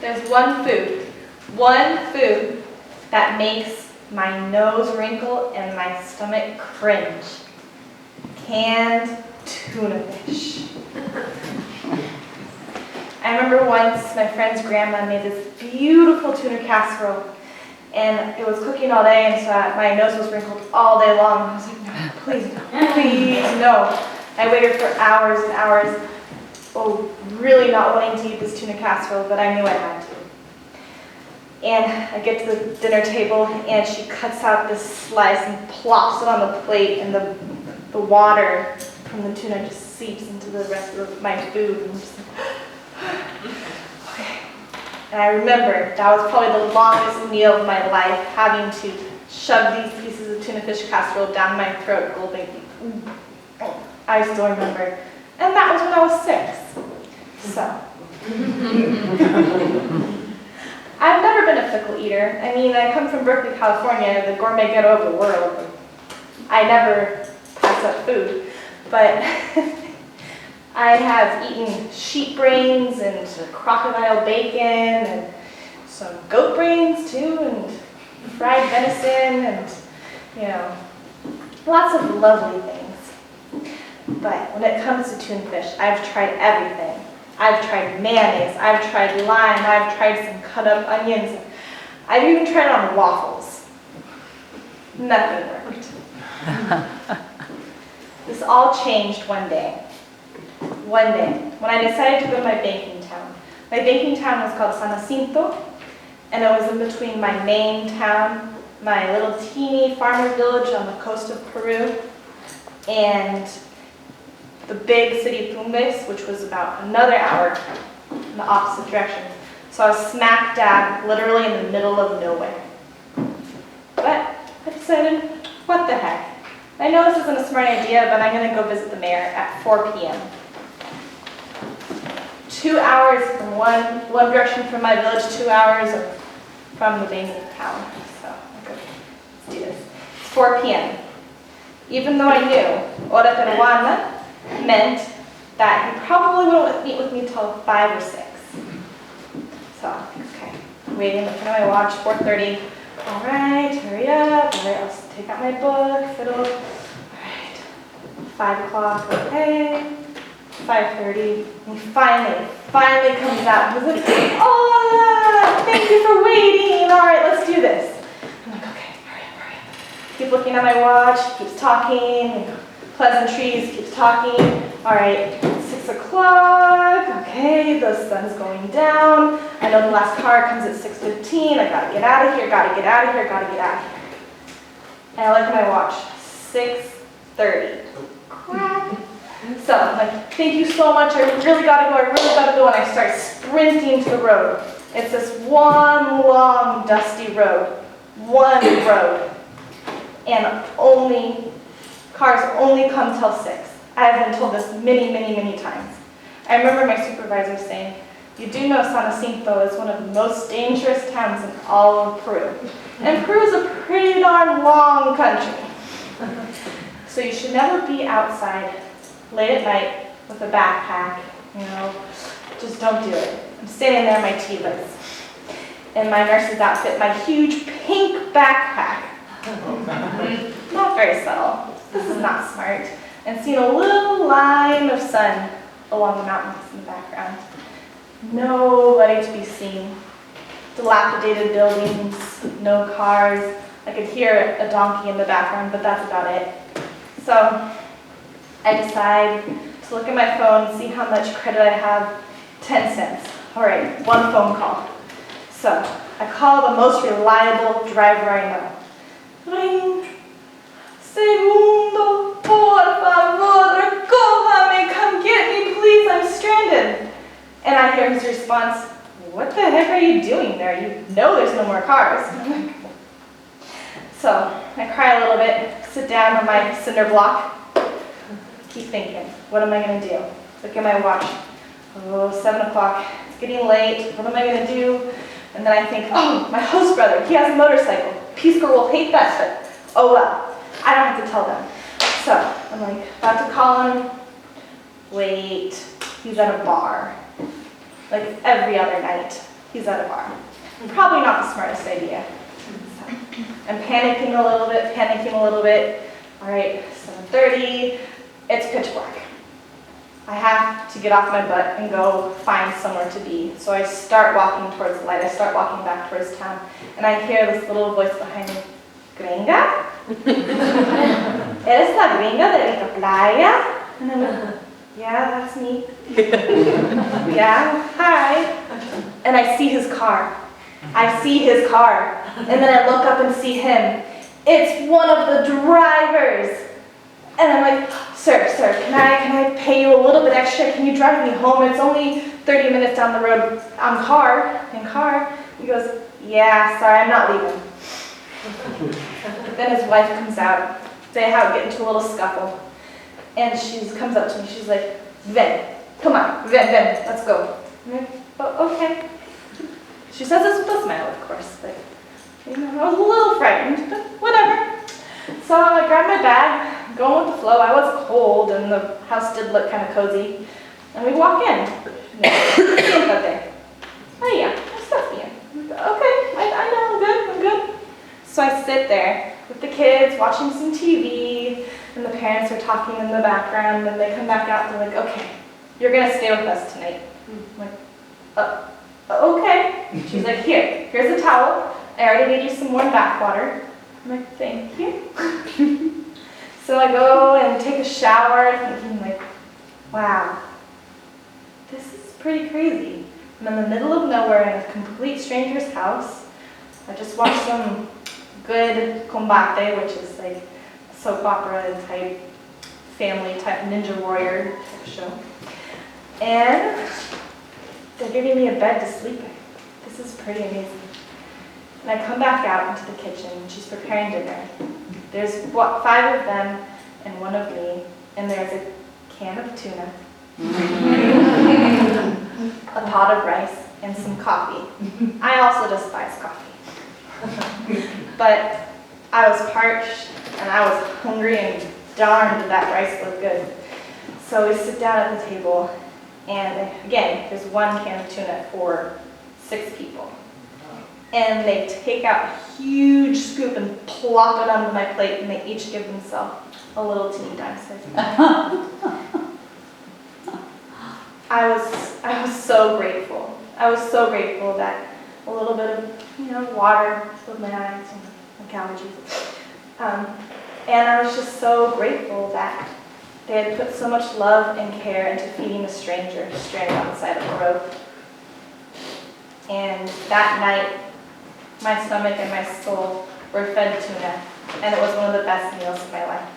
There's one food that makes my nose wrinkle and my stomach cringe. Canned tuna fish. I remember once my friend's grandma made this beautiful tuna casserole, and it was cooking all day, and so my nose was wrinkled all day long. I was like, no, please, no. I waited for hours and hours, really not wanting to eat this tuna casserole, but I knew I had to. And I get to the dinner table, and she cuts out this slice and plops it on the plate, and the water from the tuna just seeps into the rest of my food. And I'm just like, okay. And I remember that was probably the longest meal of my life, having to shove these pieces of tuna fish casserole down my throat, gulping. I still remember. And that was when I was 6. So. I've never been a fickle eater. I mean, I come from Berkeley, California, the gourmet ghetto of the world. I never pass up food. But I have eaten sheep brains and crocodile bacon and some goat brains too, and fried venison and, lots of lovely things. But when it comes to tuna fish, I've tried everything. I've tried mayonnaise, I've tried lime, I've tried some cut up onions. I've even tried it on waffles. Nothing worked. This all changed one day. One day, when I decided to go to my banking town. My banking town was called San Jacinto, and it was in between my main town, my little teeny farmer village on the coast of Peru, and the big city of Tumbes, which was about another hour in the opposite direction. So I was smack dab, literally in the middle of nowhere. But I decided, what the heck? I know this isn't a smart idea, but I'm going to go visit the mayor at 4 p.m. 2 hours from one direction from my village, 2 hours from the main town. So, okay, let's do this. It's 4 p.m. Even though I knew hora peruana meant that he probably wouldn't meet with me till 5 or 6. So, okay, waiting, looking at my watch, 4:30. All right, hurry up. All right, I'll take out my book, fiddle. All right, 5 o'clock, okay. 5:30, and he finally comes out. He's like, oh, thank you for waiting. All right, let's do this. I'm like, okay, hurry up. Keep looking at my watch, keeps talking, pleasantries, keeps talking. All right, 6 o'clock, okay, the sun's going down. I know the last car comes at 6:15. I gotta get out of here, gotta get out of here. And I look at my watch, 6:30. Crap. So I'm like, thank you so much, I really gotta go, and I start sprinting to the road. It's this one long, dusty road, one road, and cars only come till 6. I have been told this many times. I remember my supervisor saying, you do know San Jacinto is one of the most dangerous towns in all of Peru. And Peru is a pretty darn long country. So you should never be outside late at night with a backpack, just don't do it. I'm standing there in my Tevas, in my nurse's outfit, my huge pink backpack. Not very subtle. This is not smart. And seeing a little line of sun along the mountains in the background. Nobody to be seen. Dilapidated buildings, no cars. I could hear a donkey in the background, but that's about it. So I decide to look at my phone, see how much credit I have. 10 cents. All right, one phone call. So I call the most reliable driver I know. Ring. Segundo, por favor, recójame, come get me, please, I'm stranded. And I hear his response, what the heck are you doing there? You know there's no more cars. So I cry a little bit, sit down on my cinder block, keep thinking, what am I going to do? Look at my watch. 7 o'clock, it's getting late, what am I going to do? And then I think, oh, my host brother, he has a motorcycle. Peace Corps will hate that, but oh well, I don't have to tell them. So I'm like, about to call him. Wait, he's at a bar. Like every other night. he's at a bar. Probably not the smartest idea. So, I'm panicking a little bit. All right, 7:30, it's pitch black. I have to get off my butt and go find somewhere to be. So I start walking towards the light. I start walking back towards town. And I hear this little voice behind me. Gringa? ¿Eres la gringa de la playa? And I'm like, yeah, that's me. Yeah, hi. And I see his car. And then I look up and see him. It's one of the drivers. And I'm like, sir, can I pay you a little bit extra? Can you drive me home? It's only 30 minutes down the road in car. He goes, yeah, sorry, I'm not leaving. Then his wife comes out. They get into a little scuffle. And she comes up to me. She's like, Ven, come on, Ven, let's go. I'm like, oh, okay. She says this with a smile, of course. But, I was a little frightened, but whatever. So I grabbed my bag, going with the flow. I was cold, and the house did look kind of cozy. And we walk in. Oh yeah, stuff bien. Okay, I know, I'm good. So I sit there with the kids, watching some TV, and the parents are talking in the background, and they come back out, and they're like, okay, you're gonna stay with us tonight. I'm like, okay. She's like, here's a towel. I already made you some warm bath water. I'm like, thank you. So I go and take a shower, thinking like, wow, this is pretty crazy. I'm in the middle of nowhere in a complete stranger's house. I just watched some good combate, which is like soap opera type, family type, ninja warrior type show. And they're giving me a bed to sleep in. This is pretty amazing. And I come back out into the kitchen, and she's preparing dinner. There's 5 of them and 1 of me, and there's a can of tuna, a pot of rice, and some coffee. I also despise coffee. But I was parched, and I was hungry, and darn did that rice look good. So we sit down at the table, and again, there's 1 can of tuna for 6 people. And they take out a huge scoop and plop it onto my plate, and they each give themselves a little teeny dime-sized I was so grateful. I was so grateful that a little bit of water with my eyes and allergies. And I was just so grateful that they had put so much love and care into feeding a stranger stranded on the side of the road. And that night, my stomach and my soul were fed tuna, and it was one of the best meals of my life.